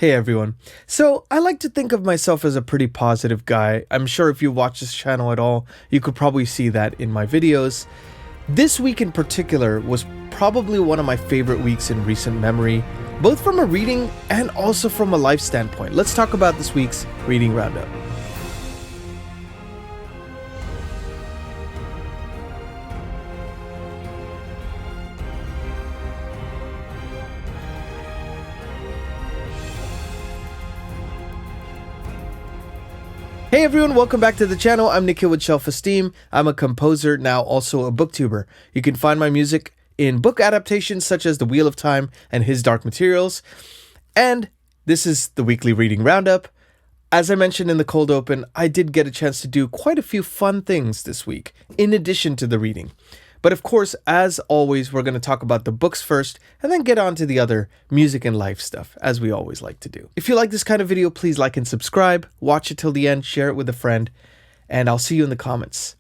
Hey everyone. So I like to think of myself as a pretty positive guy. I'm sure if you watch this channel at all, you could probably see that in my videos. This week in particular was probably one of my favorite weeks in recent memory, both from a reading and also from a life standpoint. Let's talk about this week's reading roundup. Hey everyone, welcome back to the channel. I'm Nikhil with Shelf-Esteem. I'm a composer, now also a booktuber. You can find my music in book adaptations such as The Wheel of Time and His Dark Materials. And this is the weekly reading roundup. As I mentioned in the cold open, I did get a chance to do quite a few fun things this week, in addition to the reading. But of course, as always, we're going to talk about the books first and then get on to the other music and life stuff, as we always like to do. If you like this kind of video, please like and subscribe, watch it till the end, share it with a friend, and I'll see you in the comments.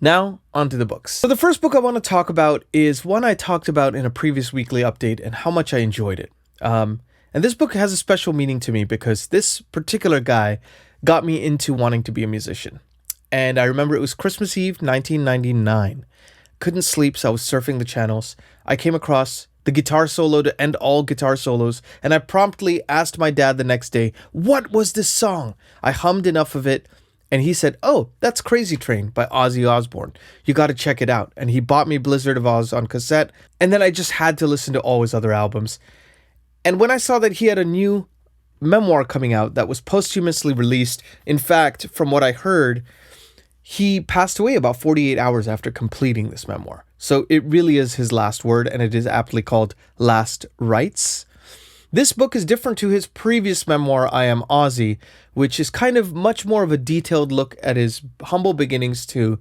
Now, on to the books. So the first book I want to talk about is one I talked about in a previous weekly update and how much I enjoyed it. And this book has a special meaning to me because this particular guy got me into wanting to be a musician. And I remember it was Christmas Eve, 1999. Couldn't sleep, so I was surfing the channels. I came across the guitar solo to end all guitar solos, and I promptly asked my dad the next day, what was this song? I hummed enough of it, and he said, oh, that's Crazy Train by Ozzy Osbourne. You got to check it out. And he bought me Blizzard of Oz on cassette, and then I just had to listen to all his other albums. And when I saw that he had a new memoir coming out that was posthumously released, in fact, from what I heard, he passed away about 48 hours after completing this memoir. So it really is his last word, and it is aptly called Last Rites. This book is different to his previous memoir, I Am OZZY, which is kind of much more of a detailed look at his humble beginnings to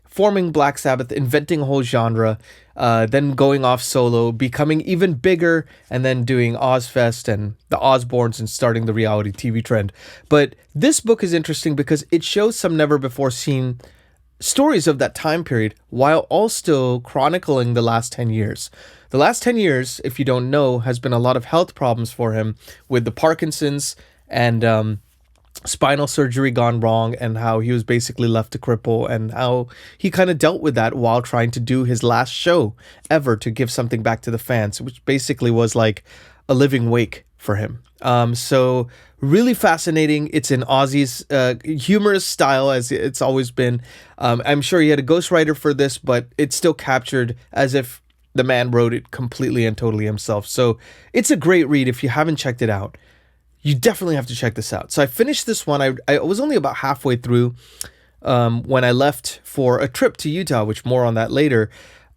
forming Black Sabbath, inventing a whole genre, then going off solo, becoming even bigger, and then doing Ozzfest and the Osbournes and starting the reality TV trend. But this book is interesting because it shows some never-before-seen stories of that time period while also chronicling the last 10 years. The last 10 years, if you don't know, has been a lot of health problems for him with the Parkinson's and spinal surgery gone wrong, and how he was basically left to cripple, and how he kind of dealt with that while trying to do his last show ever to give something back to the fans, which basically was like a living wake for him. So really fascinating. It's in Ozzy's humorous style, as it's always been. I'm sure he had a ghostwriter for this, but it's still captured as if the man wrote it completely and totally himself. So it's a great read. If you haven't checked it out, you definitely have to check this out. So I finished this one. I was only about halfway through when I left for a trip to Utah, which more on that later.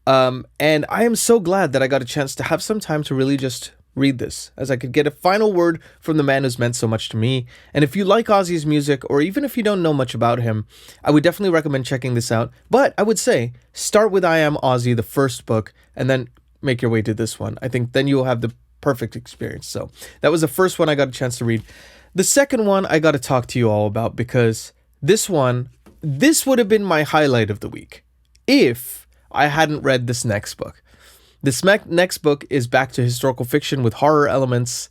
And I am so glad that I got a chance to have some time to really just read this, as I could get a final word from the man who's meant so much to me. And if you like Ozzy's music, or even if you don't know much about him, I would definitely recommend checking this out. But I would say start with I Am OZZY, the first book, and then make your way to this one. I think then you'll have the perfect experience. So that was the first one I got a chance to read. The second one I got to talk to you all about, because this would have been my highlight of the week if I hadn't read this next book. This next book is back to historical fiction with horror elements.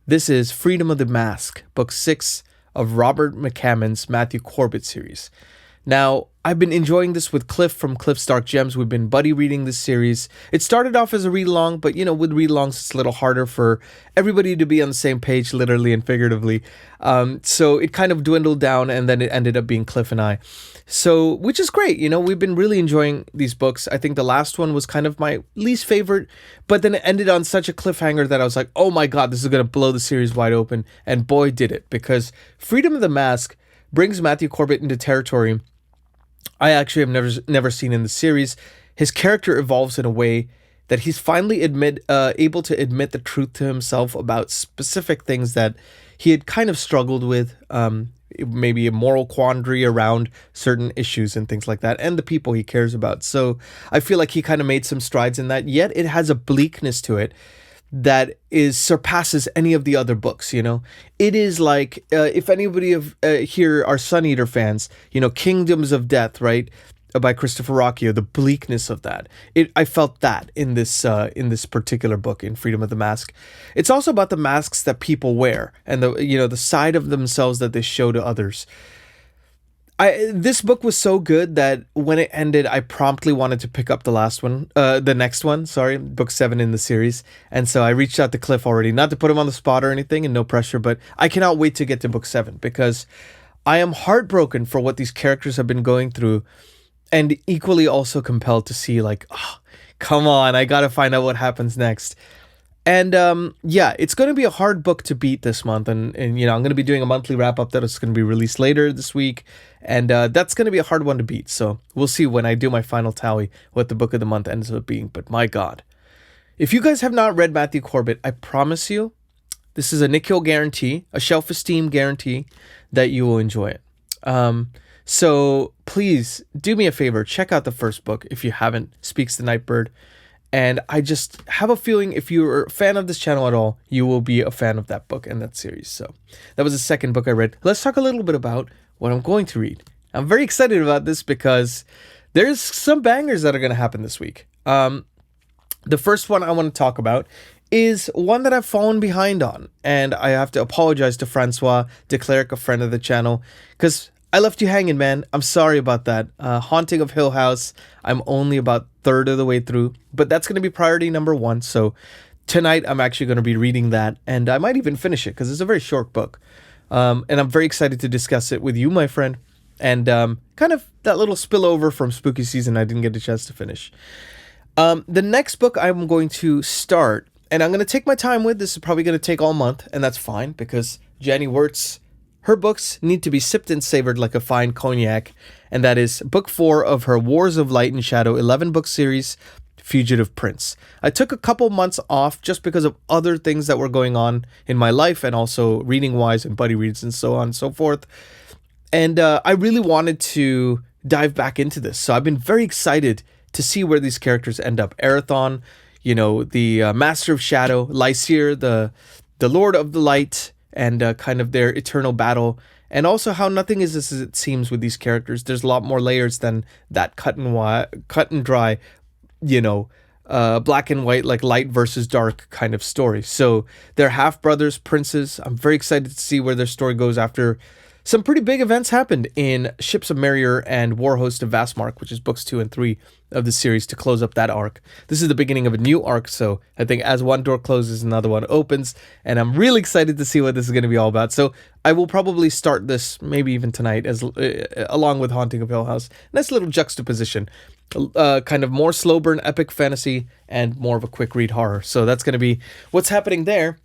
This is Freedom of the Mask, book 6 of Robert McCammon's Matthew Corbett series. Now, I've been enjoying this with Cliff from Cliff's Dark Gems. We've been buddy reading this series. It started off as a read-along, but with read-alongs, it's a little harder for everybody to be on the same page, literally and figuratively. So it kind of dwindled down, and then it ended up being Cliff and I. So, which is great. We've been really enjoying these books. I think the last one was kind of my least favorite, but then it ended on such a cliffhanger that I was like, oh my God, this is going to blow the series wide open. And boy, did it, because Freedom of the Mask brings Matthew Corbett into territory I actually have never seen in the series. His character evolves in a way that he's finally able to admit the truth to himself about specific things that he had kind of struggled with, maybe a moral quandary around certain issues and things like that, and the people he cares about. So I feel like he kind of made some strides in that, yet it has a bleakness to it that surpasses any of the other books. It is like, if anybody here are Sun Eater fans, Kingdoms of Death, right? by Christopher Rocchio, the bleakness of that. I felt that in this particular book, in Freedom of the Mask. It's also about the masks that people wear and the side of themselves that they show to others. This book was so good that when it ended, I promptly wanted to pick up the next one, book 7 in the series. And so I reached out to Cliff already, not to put him on the spot or anything, and no pressure, but I cannot wait to get to book 7 because I am heartbroken for what these characters have been going through, and equally also compelled to see, like, oh, come on, I gotta find out what happens next. And it's going to be a hard book to beat this month. And I'm going to be doing a monthly wrap-up that is going to be released later this week. And that's going to be a hard one to beat. So we'll see when I do my final tally what the book of the month ends up being. But my God, if you guys have not read Matthew Corbett, I promise you, this is a Nikhil guarantee, a Shelf-Esteem guarantee that you will enjoy it. So please do me a favor, check out the first book if you haven't, Speaks the Nightbird. And I just have a feeling if you're a fan of this channel at all, you will be a fan of that book and that series. So that was the second book I read. Let's talk a little bit about what I'm going to read. I'm very excited about this because there's some bangers that are going to happen this week. The first one I want to talk about is one that I've fallen behind on. And I have to apologize to Francois de Clercq, a friend of the channel, because I left you hanging, man. I'm sorry about that. Haunting of Hill House, I'm only about third of the way through, but that's going to be priority number 1. So tonight I'm actually going to be reading that, and I might even finish it because it's a very short book. And I'm very excited to discuss it with you, my friend. And kind of that little spillover from spooky season I didn't get a chance to finish. The next book I'm going to start, and I'm going to take my time with, this is probably going to take all month, and that's fine because Jenny Wirtz, her books need to be sipped and savored like a fine cognac, and that is book 4 of her Wars of Light and Shadow 11-book series, Fugitive Prince. I took a couple months off just because of other things that were going on in my life and also reading-wise and buddy reads and so on and so forth. And I really wanted to dive back into this, so I've been very excited to see where these characters end up. Arathon, the Master of Shadow, Lysair, the Lord of the Light, and kind of their eternal battle, and also how nothing is as it seems with these characters. There's a lot more layers than that cut and dry, black and white, like light versus dark kind of story. So they're half brothers, princes. I'm very excited to see where their story goes after some pretty big events happened in Ships of Merrier and Warhost of Vastmark, which is books 2 and 3 of the series, to close up that arc. This is the beginning of a new arc, so I think as one door closes, another one opens, and I'm really excited to see what this is going to be all about. So I will probably start this maybe even tonight, along with Haunting of Hill House. Nice little juxtaposition, kind of more slow burn epic fantasy and more of a quick read horror. So that's going to be what's happening there.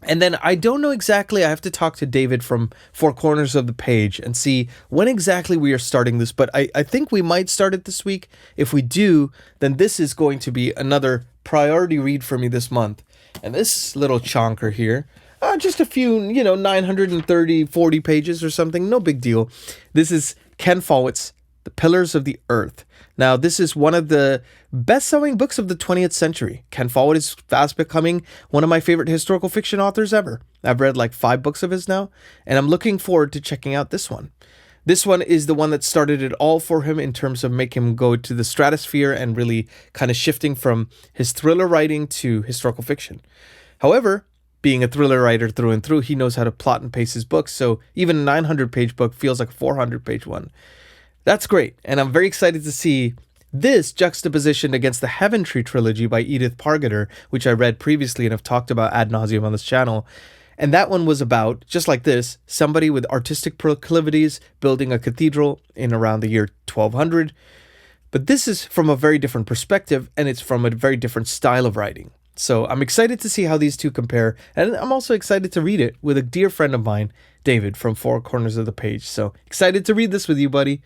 And then I don't know exactly, I have to talk to David from Four Corners of the Page and see when exactly we are starting this, but I think we might start it this week. If we do, then this is going to be another priority read for me this month. And this little chonker here, just a few, 930, 40 pages or something, no big deal. This is Ken Follett's The Pillars of the Earth. Now, this is one of the best-selling books of the 20th century. Ken Follett is fast becoming one of my favorite historical fiction authors ever. I've read like 5 books of his now, and I'm looking forward to checking out this one. This one is the one that started it all for him in terms of making him go to the stratosphere and really kind of shifting from his thriller writing to historical fiction. However, being a thriller writer through and through, he knows how to plot and pace his books, so even a 900-page book feels like a 400-page one. That's great, and I'm very excited to see this juxtapositioned against the Heaven Tree trilogy by Edith Pargeter, which I read previously and have talked about ad nauseum on this channel. And that one was about, just like this, somebody with artistic proclivities building a cathedral in around the year 1200. But this is from a very different perspective, and it's from a very different style of writing. So I'm excited to see how these two compare, and I'm also excited to read it with a dear friend of mine, David from Four Corners of the Page. So excited to read this with you, buddy.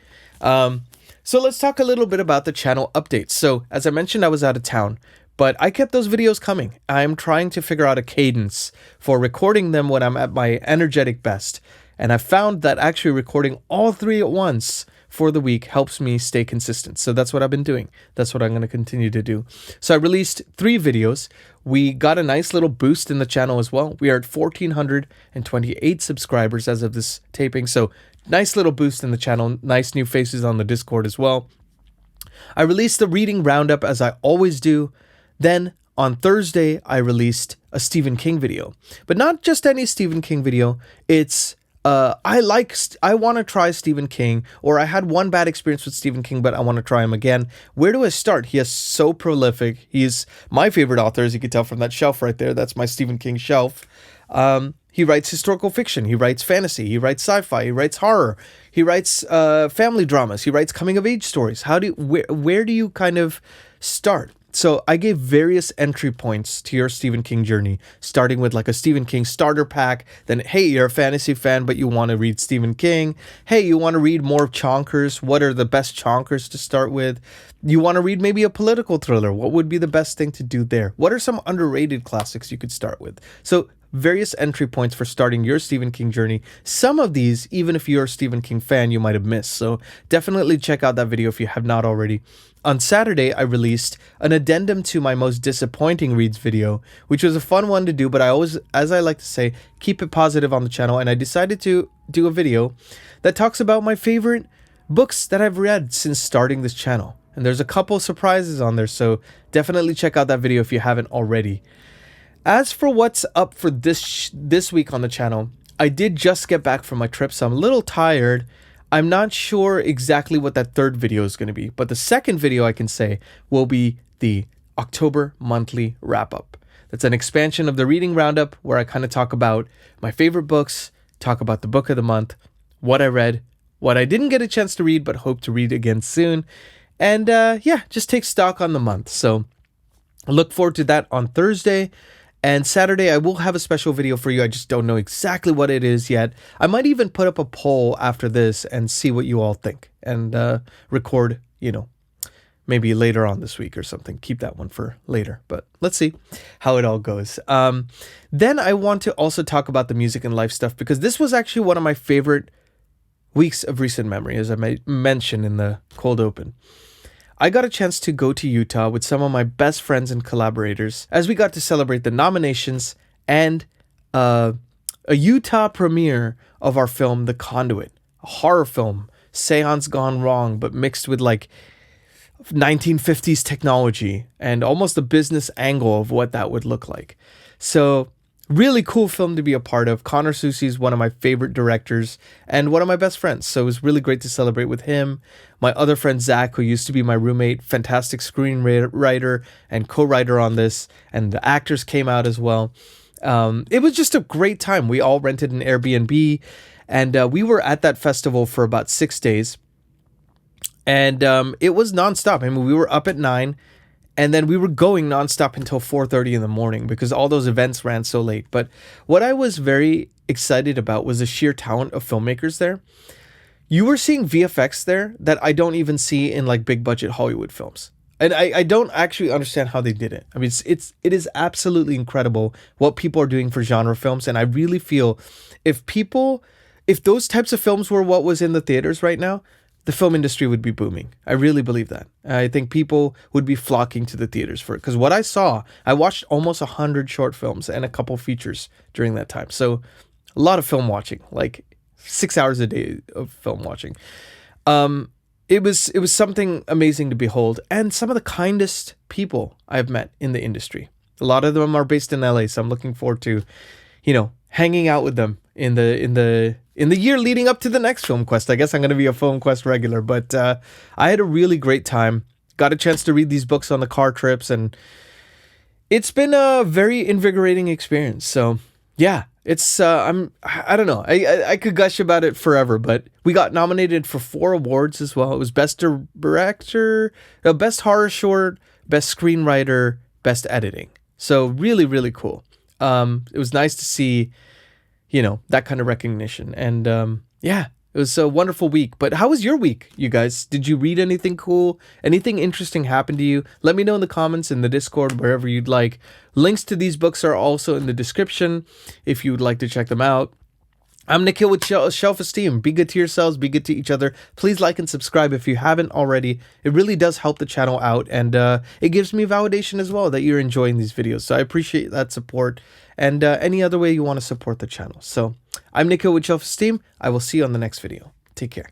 So let's talk a little bit about the channel updates. So as I mentioned, I was out of town, but I kept those videos coming. I'm trying to figure out a cadence for recording them when I'm at my energetic best. And I found that actually recording all 3 at once for the week helps me stay consistent. So that's what I've been doing. That's what I'm going to continue to do. So I released 3 videos. We got a nice little boost in the channel as well. We are at 1,428 subscribers as of this taping. So nice little boost in the channel. Nice new faces on the Discord as well. I released the reading roundup as I always do. Then on Thursday, I released a Stephen King video, but not just any Stephen King video. It's I want to try Stephen King, or I had one bad experience with Stephen King, but I want to try him again. Where do I start? He is so prolific. He's my favorite author, as you can tell from that shelf right there. That's my Stephen King shelf. He writes historical fiction. He writes fantasy. He writes sci-fi. He writes horror. He writes family dramas. He writes coming of age stories. Where do you kind of start? So I gave various entry points to your Stephen King journey, starting with like a Stephen King starter pack. Then, hey, you're a fantasy fan, but you want to read Stephen King. Hey, you want to read more chonkers. What are the best chonkers to start with? You want to read maybe a political thriller. What would be the best thing to do there? What are some underrated classics you could start with? So various entry points for starting your Stephen King journey. Some of these, even if you're a Stephen King fan, you might have missed. So definitely check out that video if you have not already. On Saturday, I released an addendum to my most disappointing reads video, which was a fun one to do, but I always, as I like to say, keep it positive on the channel. And I decided to do a video that talks about my favorite books that I've read since starting this channel. And there's a couple surprises on there, so definitely check out that video if you haven't already. As for what's up for this week on the channel, I did just get back from my trip, so I'm a little tired. I'm not sure exactly what that third video is going to be, but the second video I can say will be the October monthly wrap-up. That's an expansion of the reading roundup where I kind of talk about my favorite books, talk about the book of the month, what I read, what I didn't get a chance to read but hope to read again soon, and yeah, just take stock on the month. So I look forward to that on Thursday. And Saturday, I will have a special video for you. I just don't know exactly what it is yet. I might even put up a poll after this and see what you all think. And record, maybe later on this week or something. Keep that one for later. But let's see how it all goes. Then I want to also talk about the music and life stuff, because this was actually one of my favorite weeks of recent memory, as I mentioned in the cold open. I got a chance to go to Utah with some of my best friends and collaborators as we got to celebrate the nominations and a Utah premiere of our film, The Conduit, a horror film, seance gone wrong, but mixed with like 1950s technology and almost a business angle of what that would look like. So really cool film to be a part of. Connor Susi is one of my favorite directors and one of my best friends. So it was really great to celebrate with him. My other friend, Zach, who used to be my roommate, fantastic screenwriter and co-writer on this. And the actors came out as well. It was just a great time. We all rented an Airbnb and we were at that festival for about 6 days. And it was nonstop. I mean, we were up at 9. And then we were going nonstop until 4:30 in the morning because all those events ran so late. But what I was very excited about was the sheer talent of filmmakers there. You were seeing VFX there that I don't even see in like big budget Hollywood films. And I don't actually understand how they did it. I mean, it is absolutely incredible what people are doing for genre films. And I really feel if those types of films were what was in the theaters right now, the film industry would be booming. I really believe that. I think people would be flocking to the theaters for it. Because what I watched almost 100 short films and a couple features during that time. So a lot of film watching, like 6 hours a day of film watching. It was something amazing to behold. And some of the kindest people I've met in the industry. A lot of them are based in LA. So I'm looking forward to, hanging out with them in the year leading up to the next Film Quest. I guess I'm going to be a Film Quest regular, but I had a really great time. Got a chance to read these books on the car trips, and it's been a very invigorating experience. So yeah, it's I don't know. I could gush about it forever, but we got nominated for 4 awards as well. It was Best Director, Best Horror Short, Best Screenwriter, Best Editing. So really, really cool. It was nice to see, that kind of recognition. And yeah, it was a wonderful week. But how was your week, you guys? Did you read anything cool? Anything interesting happen to you? Let me know in the comments, in the Discord, wherever you'd like. Links to these books are also in the description if you would like to check them out. I'm Nikhil with Shelf-Esteem. Be good to yourselves, be good to each other. Please like and subscribe if you haven't already. It really does help the channel out, and it gives me validation as well that you're enjoying these videos. So I appreciate that support, and any other way you want to support the channel. So I'm Nikhil with Shelf-Esteem. I will see you on the next video. Take care.